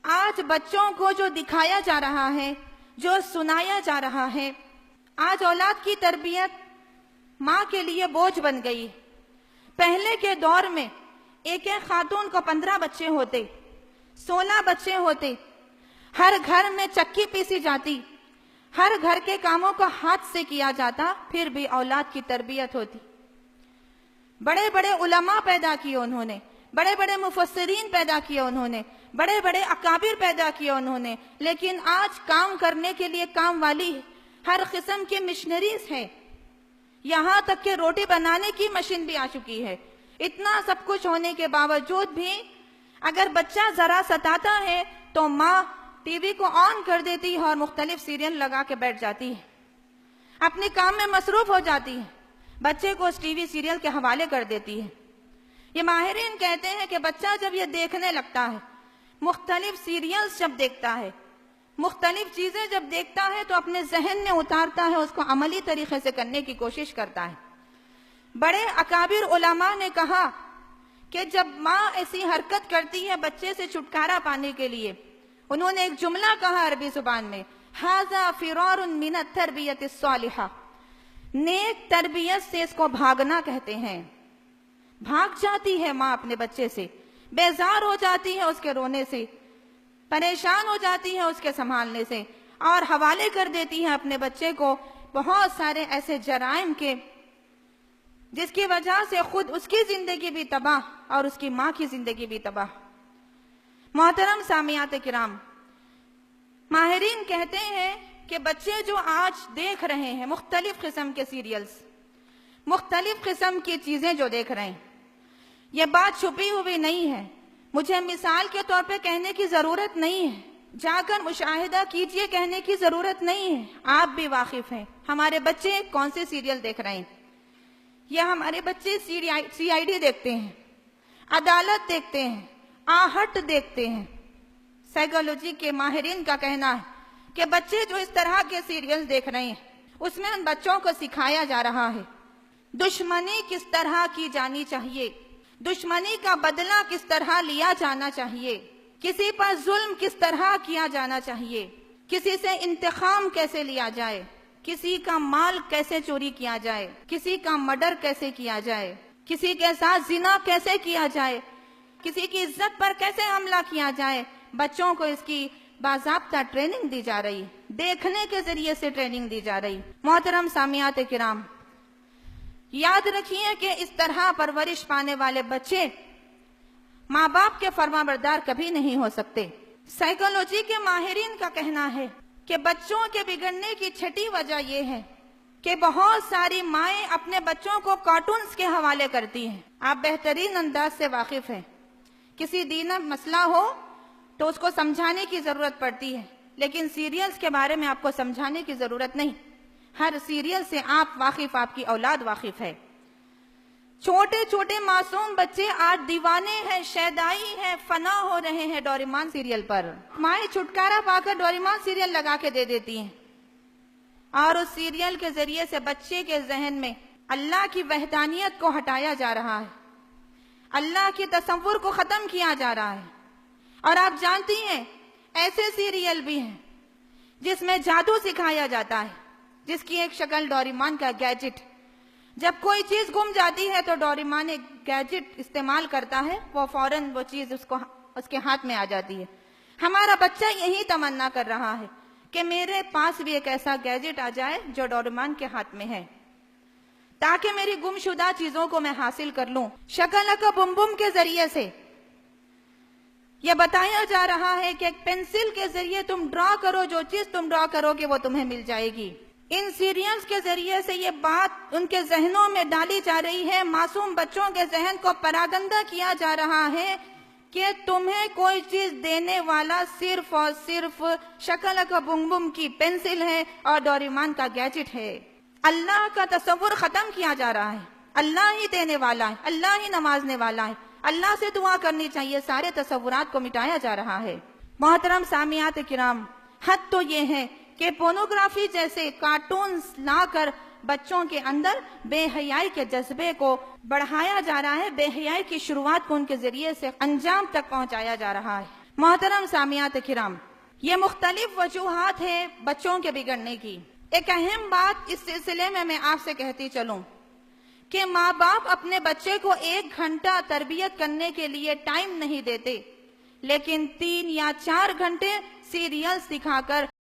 آج بچوں کو جو دکھایا جا رہا ہے، جو سنایا جا رہا ہے، آج اولاد کی تربیت ماں کے لیے بوجھ بن گئی۔ پہلے کے دور میں ایک خاتون کو 15 بچے ہوتے، 16 بچے ہوتے، ہر گھر میں چکی پیسی جاتی، ہر گھر کے کاموں کو ہاتھ سے کیا جاتا، پھر بھی اولاد کی تربیت ہوتی۔ بڑے بڑے علماء پیدا کیے انہوں نے، بڑے بڑے مفسرین پیدا کیے انہوں نے، بڑے بڑے اکابر پیدا کیے انہوں نے، لیکن آج کام کرنے کے لیے کام والی ہر قسم کی مشنریز ہے، یہاں تک کہ روٹی بنانے کی مشین بھی آ چکی ہے۔ اتنا سب کچھ ہونے کے باوجود بھی اگر بچہ ذرا ستاتا ہے تو ماں ٹی وی کو آن کر دیتی ہے اور مختلف سیریل لگا کے بیٹھ جاتی ہے، اپنے کام میں مصروف ہو جاتی ہے، بچے کو اس ٹی وی سیریل کے حوالے کر دیتی ہے۔ یہ ماہرین کہتے ہیں کہ بچہ جب یہ دیکھنے لگتا ہے، مختلف سیریلز جب دیکھتا ہے، مختلف چیزیں جب دیکھتا ہے تو اپنے ذہن میں اتارتا ہے، اس کو عملی طریقے سے کرنے کی کوشش کرتا ہے۔ بڑے اکابر علماء نے کہا کہ جب ماں ایسی حرکت کرتی ہے بچے سے چھٹکارا پانے کے لیے، انہوں نے ایک جملہ کہا عربی زبان میں، ھذا فرار من التربیت الصالحہ، نیک تربیت سے اس کو بھاگنا کہتے ہیں۔ بھاگ جاتی ہے ماں اپنے بچے سے، بیزار ہو جاتی ہے اس کے رونے سے، پریشان ہو جاتی ہے اس کے سنبھالنے سے، اور حوالے کر دیتی ہے اپنے بچے کو بہت سارے ایسے جرائم کے، جس کی وجہ سے خود اس کی زندگی بھی تباہ اور اس کی ماں کی زندگی بھی تباہ۔ محترم سامعات کرام، ماہرین کہتے ہیں کہ بچے جو آج دیکھ رہے ہیں مختلف قسم کے سیریلز، مختلف قسم کی چیزیں جو دیکھ رہے ہیں، یہ بات چھپی ہوئی نہیں ہے، مجھے مثال کے طور پہ کہنے کی ضرورت نہیں ہے، جا کر مشاہدہ کیجئے کہنے کی ضرورت نہیں ہے، آپ بھی واقف ہیں ہمارے بچے کون سے سیریل دیکھ رہے ہیں۔ یہ ہمارے بچے سی آئی ڈی دیکھتے ہیں، عدالت دیکھتے ہیں، آہٹ دیکھتے ہیں۔ سائیکالوجی کے ماہرین کا کہنا ہے کہ بچے جو اس طرح کے سیریل دیکھ رہے ہیں، اس میں ان بچوں کو سکھایا جا رہا ہے دشمنی کس طرح کی جانی چاہیے، دشمنی کا بدلہ کس طرح لیا جانا چاہیے، کسی پر ظلم کس طرح کیا جانا چاہیے، کسی سے انتقام کیسے لیا جائے، کسی کا مال کیسے چوری کیا جائے، کسی کا مرڈر کیسے کیا جائے، کسی کے ساتھ زنا کیسے کیا جائے، کسی کی عزت پر کیسے حملہ کیا جائے۔ بچوں کو اس کی باضابطہ ٹریننگ دی جا رہی، دیکھنے کے ذریعے سے ٹریننگ دی جا رہی۔ محترم سامعات کرام، یاد رکھیے کہ اس طرح پرورش پانے والے بچے ماں باپ کے فرما بردار کبھی نہیں ہو سکتے۔ سائیکالوجی کے ماہرین کا کہنا ہے کہ بچوں کے بگڑنے کی چھٹی وجہ یہ ہے کہ بہت ساری مائیں اپنے بچوں کو کارٹونز کے حوالے کرتی ہیں۔ آپ بہترین انداز سے واقف ہیں، کسی دینی مسئلہ ہو تو اس کو سمجھانے کی ضرورت پڑتی ہے، لیکن سیریلز کے بارے میں آپ کو سمجھانے کی ضرورت نہیں، ہر سیریل سے آپ واقف، آپ کی اولاد واقف ہے۔ چھوٹے چھوٹے معصوم بچے آج دیوانے ہیں، شیدائی ہیں، فنا ہو رہے ہیں ڈوریمان سیریل پر۔ مائیں چھٹکارا پا کر ڈوریمان سیریل لگا کے دے دیتی ہیں، اور اس سیریل کے ذریعے سے بچے کے ذہن میں اللہ کی وحدانیت کو ہٹایا جا رہا ہے، اللہ کے تصور کو ختم کیا جا رہا ہے۔ اور آپ جانتی ہیں ایسے سیریل بھی ہیں جس میں جادو سکھایا جاتا ہے، جس کی ایک شکل ڈوریمان کا گیجٹ، جب کوئی چیز گم جاتی ہے تو ڈوریمان ایک گیجٹ استعمال کرتا ہے، وہ فوراً وہ چیز اس کے ہاتھ میں آ جاتی ہے۔ ہمارا بچہ یہی تمنا کر رہا ہے کہ میرے پاس بھی ایک ایسا گیجٹ آ جائے جو ڈوریمان کے ہاتھ میں ہے، تاکہ میری گمشدہ چیزوں کو میں حاصل کر لوں۔ شکلک بم بم کے ذریعے سے یہ بتایا جا رہا ہے کہ ایک پینسل کے ذریعے تم ڈرا کرو، جو چیز تم ڈرا کرو گے وہ تمہیں مل جائے گی۔ ان سیریلز کے ذریعے سے یہ بات ان کے ذہنوں میں ڈالی جا رہی ہے، معصوم بچوں کے ذہن کو پراگندہ کیا جا رہا ہے کہ تمہیں کوئی چیز دینے والا صرف اور صرف شکلک بم بم کی پینسل ہے اور ڈوریمان کا گیجٹ ہے۔ اللہ کا تصور ختم کیا جا رہا ہے، اللہ ہی دینے والا ہے، اللہ ہی نوازنے والا ہے، اللہ سے دعا کرنی چاہیے، سارے تصورات کو مٹایا جا رہا ہے۔ محترم سامعات کرام، حد تو یہ ہے کہ پورنوگرافی جیسے کارٹونز لا کر بچوں کے اندر بے حیائی کے جذبے کو بڑھایا جا رہا ہے، بے حیائی کی شروعات کو ان کے ذریعے سے انجام تک پہنچایا جا رہا ہے۔ محترم سامعات کرام، یہ مختلف وجوہات ہیں بچوں کے بگڑنے کی۔ ایک اہم بات اس سلسلے میں آپ سے کہتی چلوں کہ ماں باپ اپنے بچے کو 1 گھنٹہ تربیت کرنے کے لیے ٹائم نہیں دیتے، لیکن 3 یا 4 گھنٹے سیریلز دکھا کر